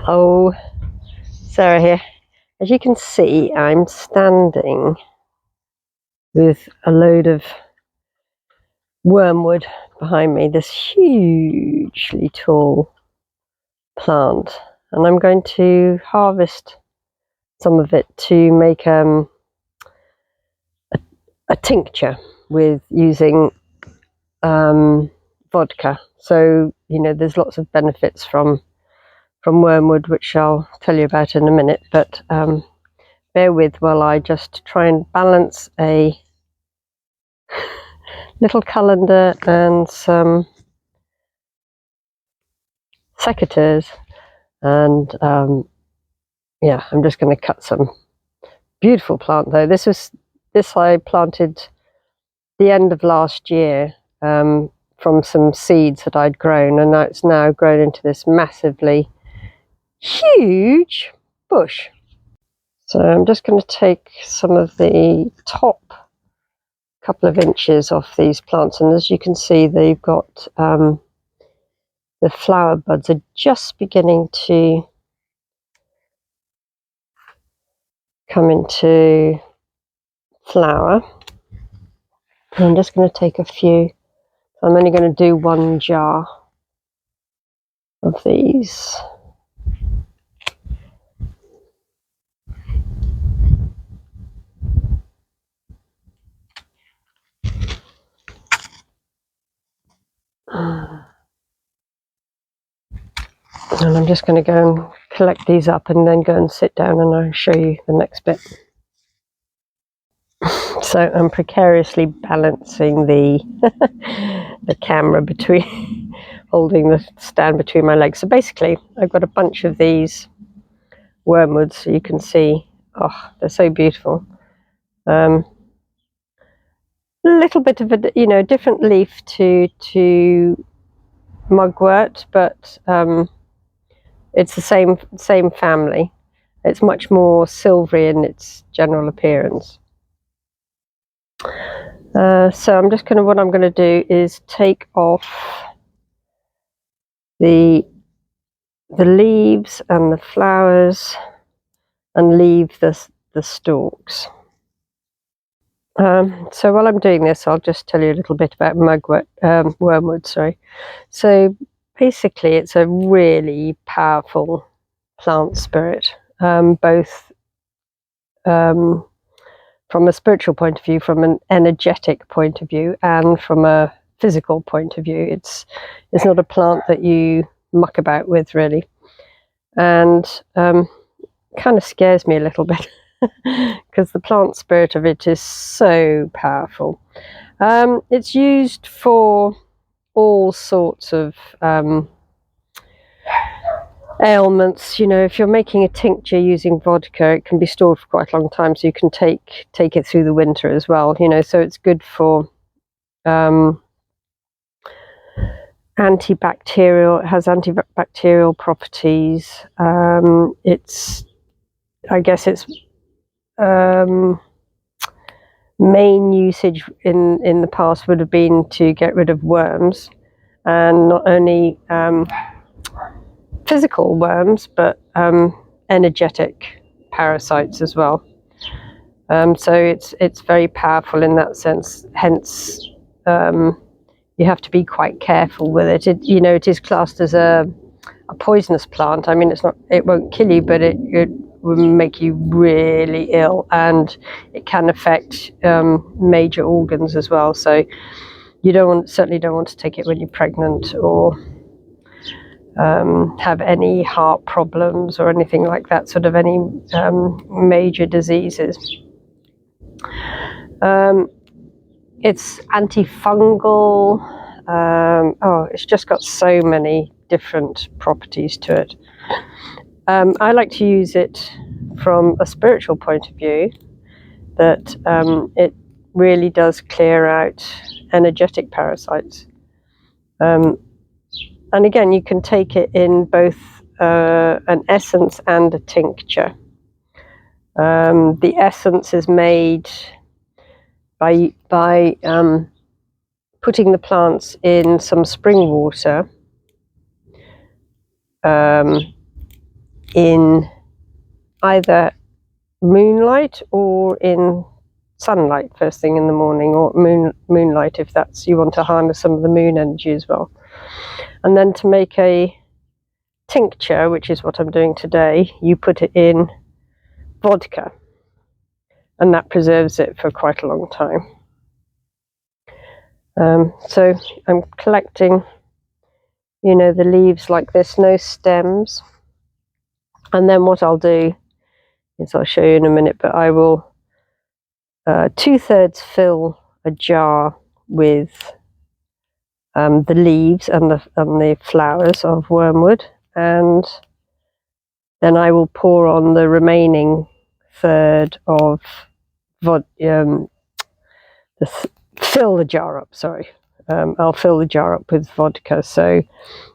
Oh, Sarah here. As you can see, I'm standing with a load of wormwood behind me, this hugely tall plant, and I'm going to harvest some of it to make a tincture with using vodka. So, you know, there's lots of benefits from wormwood, which I'll tell you about in a minute, but bear with while I just try and balance a little colander and some secateurs, and yeah, I'm just going to cut some beautiful plant though. This I planted the end of last year from some seeds that I'd grown, and it's now grown into this massively huge bush. So I'm just going to take some of the top couple of inches off these plants, and as you can see, they've got the flower buds are just beginning to come into flower. And I'm just going to take a few. I'm only going to do 1 jar of these. And I'm just going to go and collect these up and then go and sit down and I'll show you the next bit. So I'm precariously balancing the the camera between holding the stand between my legs. So basically I've got a bunch of these wormwoods, so you can see, oh, they're so beautiful. A little bit of a, you know, different leaf to mugwort, but it's the same family. It's much more silvery in its general appearance. So I'm just what I'm going to do is take off the leaves and the flowers and leave the stalks. So while I'm doing this, I'll just tell you a little bit about wormwood. Sorry. So basically, it's a really powerful plant spirit, both from a spiritual point of view, from an energetic point of view, and from a physical point of view. It's not a plant that you muck about with, really, and kind of scares me a little bit because the plant spirit of it is so powerful. It's used for all sorts of ailments. You know, if you're making a tincture using vodka, it can be stored for quite a long time, so you can take it through the winter as well, you know, so it's good for antibacterial. It has antibacterial properties. I guess its main usage in the past would have been to get rid of worms, and not only physical worms, but energetic parasites as well. So it's very powerful in that sense. Hence, you have to be quite careful with it. You know, it is classed as a poisonous plant. I mean, it won't kill you, but it will make you really ill, and it can affect major organs as well. So you certainly don't want to take it when you're pregnant or have any heart problems or anything like that, sort of any major diseases. It's antifungal. It's just got so many different properties to it. I like to use it from a spiritual point of view, that it really does clear out energetic parasites. And again, you can take it in both an essence and a tincture. The essence is made by putting the plants in some spring water, in either moonlight or in sunlight first thing in the morning, or moonlight if that's you want to harness some of the moon energy as well. And then to make a tincture, which is what I'm doing today, you put it in vodka, and that preserves it for quite a long time. So I'm collecting, the leaves like this, no stems. And then what I'll do is, I'll show you in a minute, but I will 2/3 fill a jar with the leaves and the flowers of wormwood, and then I will pour on the remaining third of fill the jar up, sorry. I'll fill the jar up with vodka so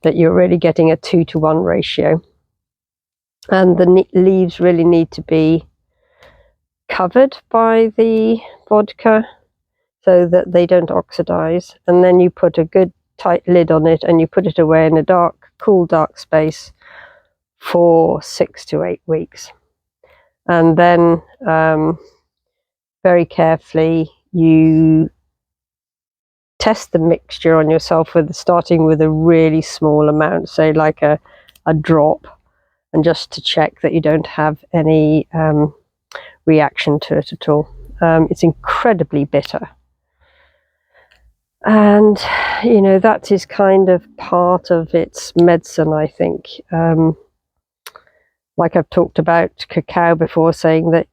that you're really getting a 2-to-1 ratio. And the leaves really need to be covered by the vodka so that they don't oxidize. And then you put a good tight lid on it and you put it away in a cool, dark space for 6 to 8 weeks. And then very carefully you test the mixture on yourself, starting with a really small amount, say like a drop, and just to check that you don't have any reaction to it at all. It's incredibly bitter, and that is kind of part of its medicine, I think. Like I've talked about cacao before, saying that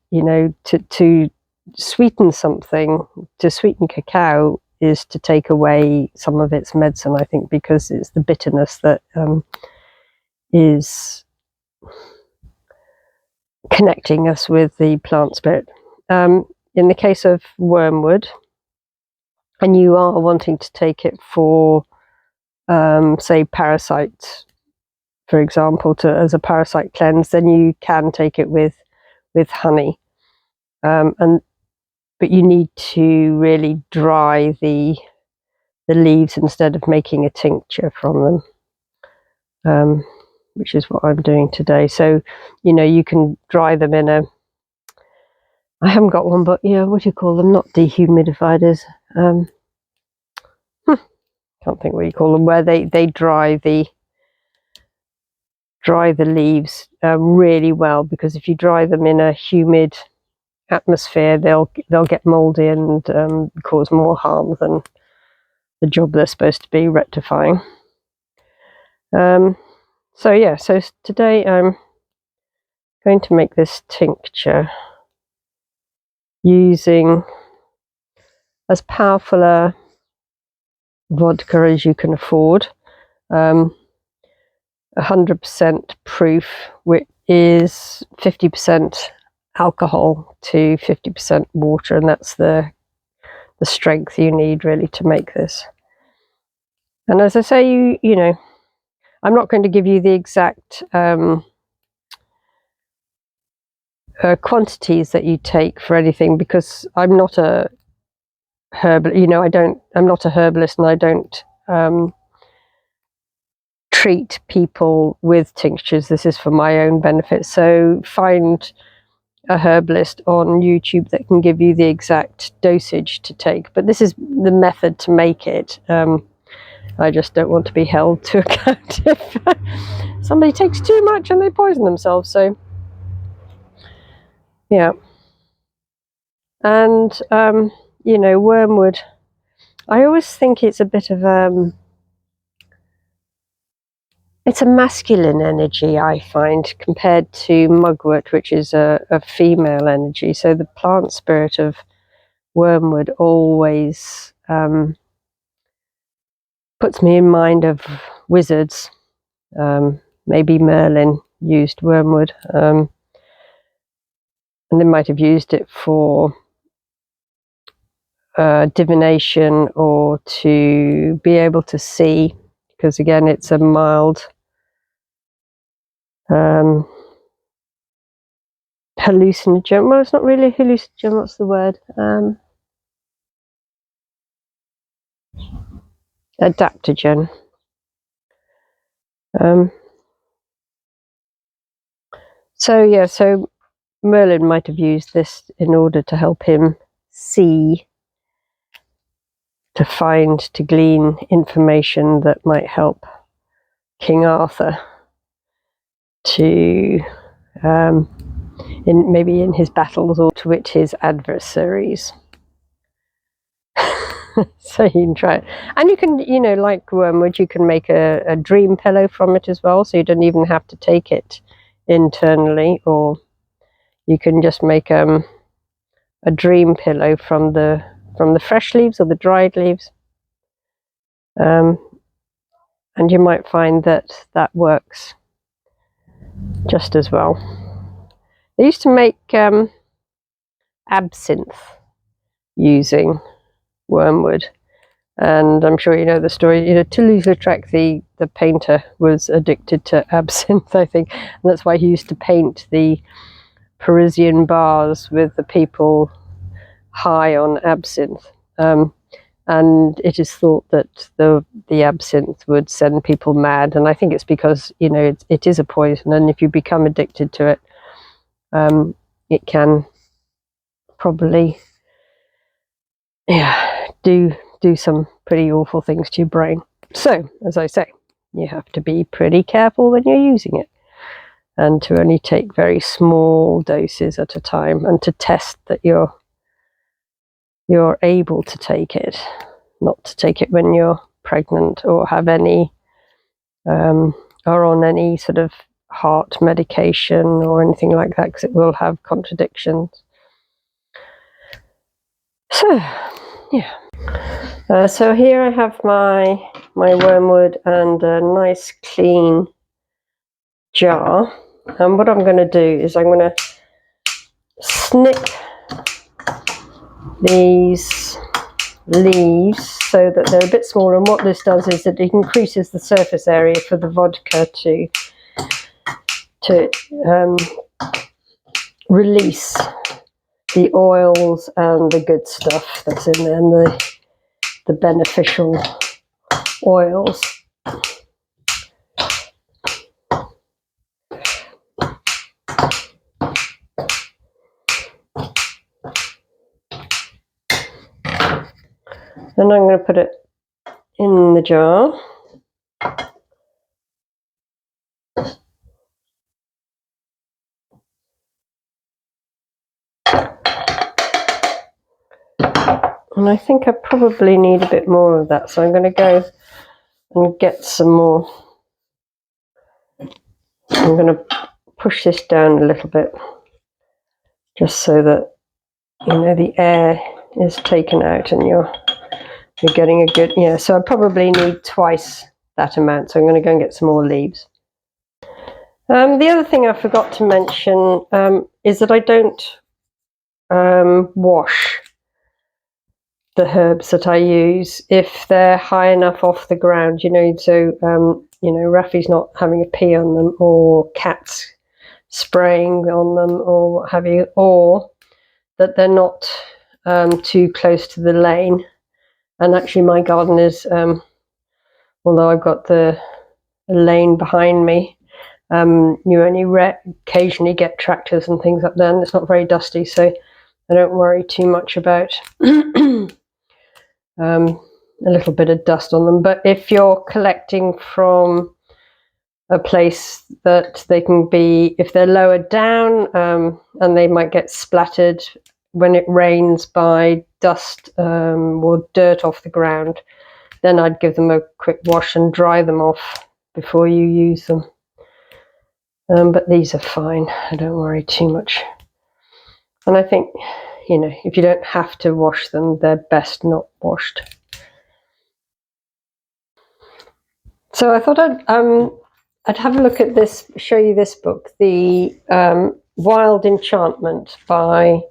to sweeten something, to sweeten cacao, is to take away some of its medicine, I think, because it's the bitterness that is connecting us with the plant spirit. In the case of wormwood, and you are wanting to take it for, say, parasites, for example, as a parasite cleanse, then you can take it with honey, but you need to really dry the leaves instead of making a tincture from them, which is what I'm doing today. So you can dry them in I haven't got one, but what do you call them, not dehumidifiers, can't think what you call them, where they dry the leaves really well, because if you dry them in a humid atmosphere, they'll get moldy and cause more harm than the job they're supposed to be rectifying. So today I'm going to make this tincture using as powerful a vodka as you can afford, 100% proof, which is 50% alcohol to 50% water, and that's the strength you need really to make this. And as I say, I'm not going to give you the exact quantities that you take for anything, because I'm not a I'm not a herbalist, and I don't treat people with tinctures. This is for my own benefit. So find a herbalist on YouTube that can give you the exact dosage to take, but this is the method to make it. I just don't want to be held to account if somebody takes too much and they poison themselves. So yeah. And wormwood, I always think it's a bit of it's a masculine energy, I find, compared to mugwort, which is a female energy. So the plant spirit of wormwood always puts me in mind of wizards. Maybe Merlin used wormwood, and they might have used it for divination, or to be able to see, because again it's a mild hallucinogen. Well, it's not really a hallucinogen, what's the word? Adaptogen. So yeah, so Merlin might have used this in order to help him see, to find, to glean information that might help King Arthur to maybe in his battles, or to wit his adversaries. So you can try it, and you can, you know, like Wormwood, you can make a dream pillow from it as well, so you don't even have to take it internally, or you can just make a dream pillow from the fresh leaves or the dried leaves, and you might find that that works just as well. They used to make absinthe using wormwood, and I'm sure you know the story. You know, Toulouse-Lautrec, the painter, was addicted to absinthe, I think, and that's why he used to paint the Parisian bars with the people high on absinthe. And it is thought that the absinthe would send people mad, and I think it's because, you know, it is a poison, and if you become addicted to it, it can probably, yeah, do some pretty awful things to your brain. So, as I say, you have to be pretty careful when you're using it, and to only take very small doses at a time, and to test that you're able to take it, not to take it when you're pregnant or have any or on any sort of heart medication or anything like that, because it will have contradictions. So yeah, so here I have my wormwood and a nice clean jar, and what I'm going to do is I'm going to snip these leaves so that they're a bit smaller, and what this does is that it increases the surface area for the vodka to release the oils and the good stuff that's in there, and the beneficial oils. Then I'm going to put it in the jar. And I think I probably need a bit more of that, so I'm going to go and get some more. I'm going to push this down a little bit, just so that, you know, the air is taken out and you're getting a good, yeah, so I probably need twice that amount, so I'm going to go and get some more leaves. The other thing I forgot to mention is that I don't wash the herbs that I use if they're high enough off the ground, you know, so you know, Rafi's not having a pee on them, or cats spraying on them, or what have you, or that they're not too close to the lane. And actually my garden is, although I've got the lane behind me, you only occasionally get tractors and things up there, and it's not very dusty, so I don't worry too much about a little bit of dust on them. But if you're collecting from a place that they can be, if they're lower down, and they might get splattered when it rains by dust or dirt off the ground, then I'd give them a quick wash and dry them off before you use them. But these are fine, I don't worry too much. And I think, you know, if you don't have to wash them, they're best not washed. So I thought I'd have a look at this, show you this book, the Wild Enchantment by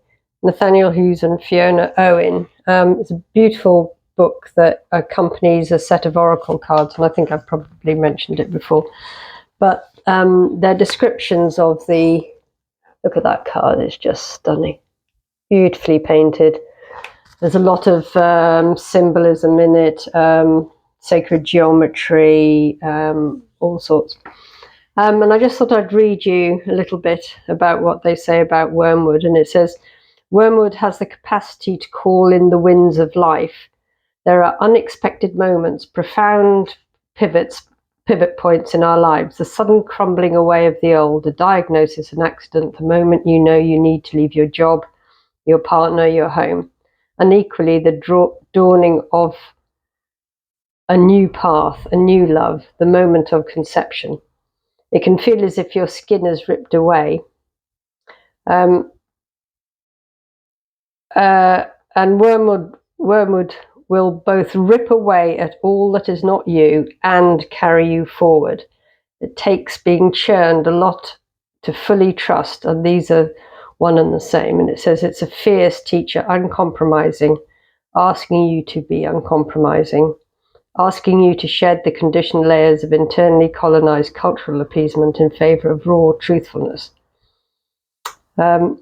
Nathaniel Hughes and Fiona Owen. It's a beautiful book that accompanies a set of oracle cards, and I think I've probably mentioned it before. But their descriptions of the, look at that card, it's just stunning, beautifully painted. There's a lot of symbolism in it, sacred geometry, all sorts. And I just thought I'd read you a little bit about what they say about wormwood. And it says, wormwood has the capacity to call in the winds of life. There are unexpected moments, profound pivot points in our lives, the sudden crumbling away of the old, a diagnosis, an accident, the moment you know you need to leave your job, your partner, your home. And equally, the dawning of a new path, a new love, the moment of conception. It can feel as if your skin is ripped away. And wormwood will both rip away at all that is not you and carry you forward. It takes being churned a lot to fully trust, and these are one and the same. And it says it's a fierce teacher, uncompromising, asking you to be uncompromising, asking you to shed the conditioned layers of internally colonized cultural appeasement in favor of raw truthfulness. And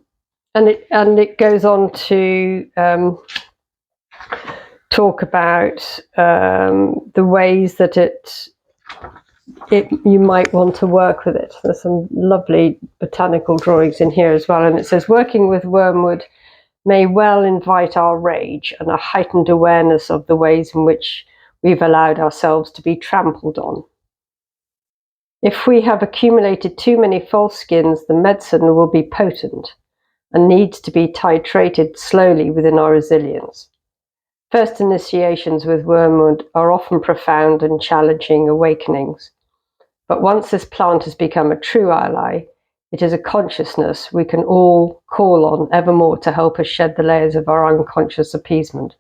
it goes on to talk about the ways that you might want to work with it. There's some lovely botanical drawings in here as well, and it says working with wormwood may well invite our rage and a heightened awareness of the ways in which we've allowed ourselves to be trampled on. If we have accumulated too many false skins, the medicine will be potent and needs to be titrated slowly within our resilience. First initiations with wormwood are often profound and challenging awakenings. But once this plant has become a true ally, it is a consciousness we can all call on evermore to help us shed the layers of our unconscious appeasement.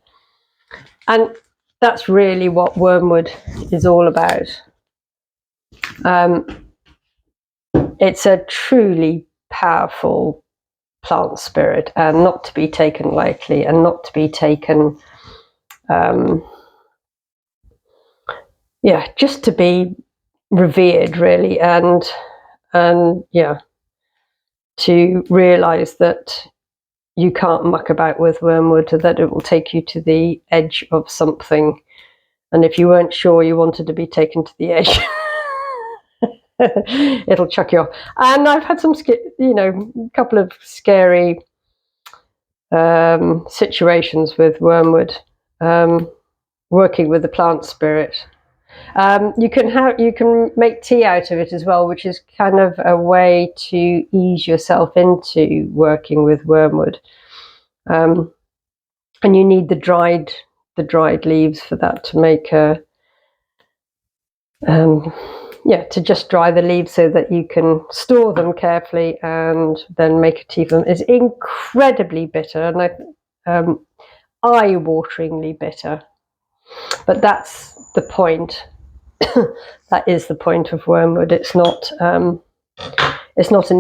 And that's really what wormwood is all about. It's a truly powerful plant spirit, and not to be taken lightly, and not to be taken, just to be revered, really, and to realize that you can't muck about with wormwood, that it will take you to the edge of something, and if you weren't sure you wanted to be taken to the edge, it'll chuck you off. And I've had some, couple of scary situations with wormwood, working with the plant spirit. You can make tea out of it as well, which is kind of a way to ease yourself into working with wormwood. And you need the dried leaves for that to make to just dry the leaves so that you can store them carefully and then make a tea from them. It's incredibly bitter and eye-wateringly bitter, but that's the point. That is the point of wormwood. It's not an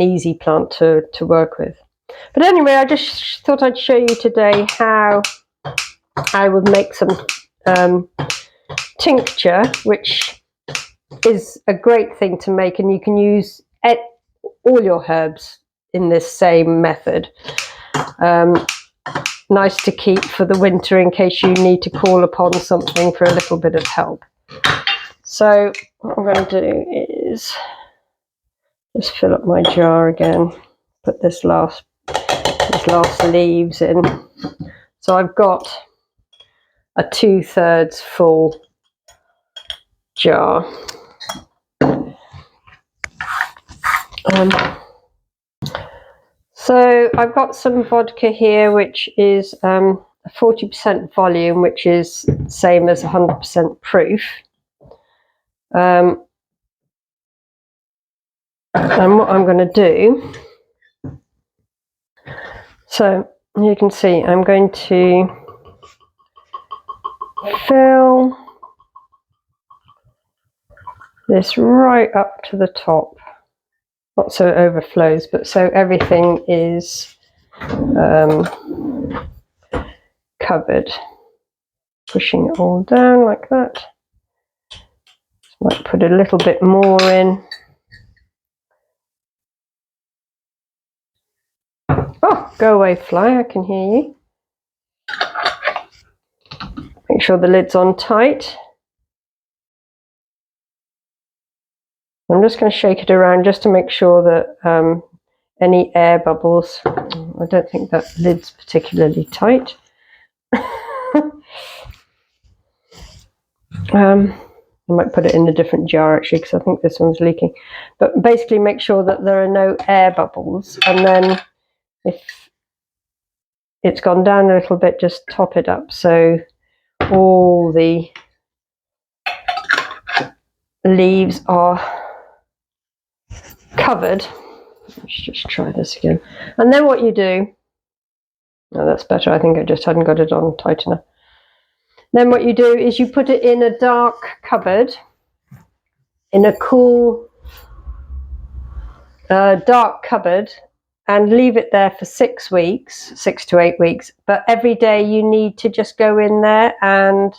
easy plant to work with. But anyway, I just thought I'd show you today how I would make some tincture, which is a great thing to make, and you can use all your herbs in this same method. Nice to keep for the winter in case you need to call upon something for a little bit of help. So what I'm going to do is just fill up my jar again, put this last leaves in. So I've got a 2/3 full jar. So I've got some vodka here, which is 40% volume, which is same as 100% proof. And what I'm going to do, so you can see I'm going to fill this right up to the top, not so it overflows, but so everything is covered. Pushing it all down like that. Might put a little bit more in. Oh, go away, fly, I can hear you. Make sure the lid's on tight. I'm just going to shake it around just to make sure that any air bubbles, I don't think that lid's particularly tight. I might put it in a different jar actually, because I think this one's leaking. But basically make sure that there are no air bubbles, and then if it's gone down a little bit, just top it up so all the leaves are covered. Let's just try this again. And then what you do, oh, that's better. I think I just hadn't got it on tight enough. Then what you do is you put it in a dark cupboard, in a cool, dark cupboard, and leave it there for 6 weeks, 6 to 8 weeks. But every day you need to just go in there and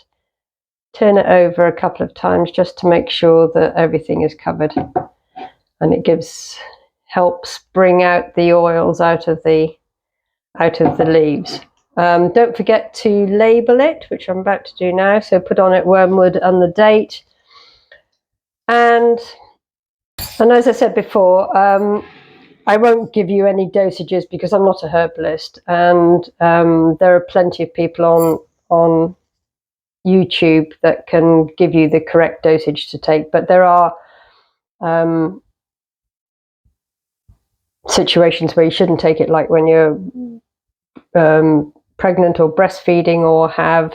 turn it over a couple of times just to make sure that everything is covered. And it helps bring out the oils out of the leaves. Don't forget to label it, which I'm about to do now. So put on it Wormwood and the date. And as I said before, I won't give you any dosages because I'm not a herbalist, and there are plenty of people on YouTube that can give you the correct dosage to take. But there are situations where you shouldn't take it, like when you're pregnant or breastfeeding, or have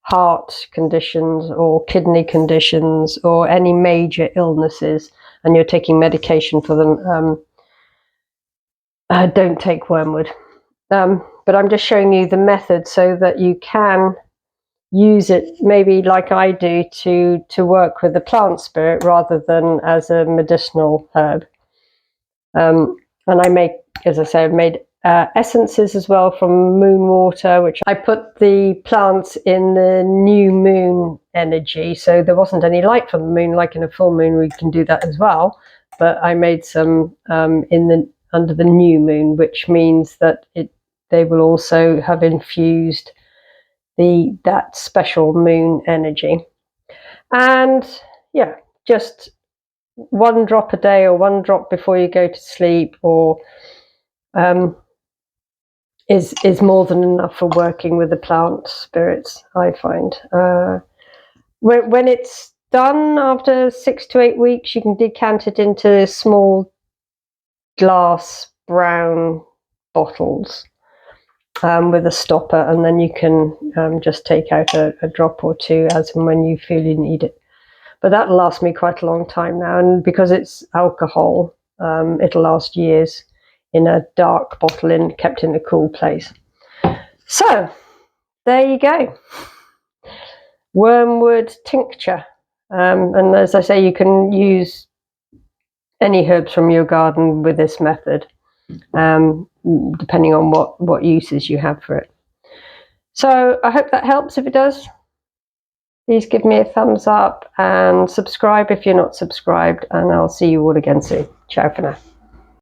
heart conditions or kidney conditions or any major illnesses and you're taking medication for them. Don't take wormwood. But I'm just showing you the method so that you can use it, maybe like I do, to work with the plant spirit rather than as a medicinal herb. And I make, as I said, made essences as well from moon water, which I put the plants in the new moon energy. So there wasn't any light from the moon, like in a full moon we can do that as well. But I made some under the new moon, which means that they will also have infused that special moon energy. And yeah, just 1 drop a day or 1 drop before you go to sleep, or is more than enough for working with the plant spirits, I find. When it's done after 6 to 8 weeks, you can decant it into small glass brown bottles with a stopper, and then you can just take out a drop or two as and when you feel you need it. But that'll last me quite a long time now, and because it's alcohol, it'll last years in a dark bottle kept in a cool place. So there you go, Wormwood Tincture. And as I say, you can use any herbs from your garden with this method, depending on what uses you have for it. So I hope that helps. If it does, please give me a thumbs up and subscribe if you're not subscribed, and I'll see you all again soon. Ciao for now.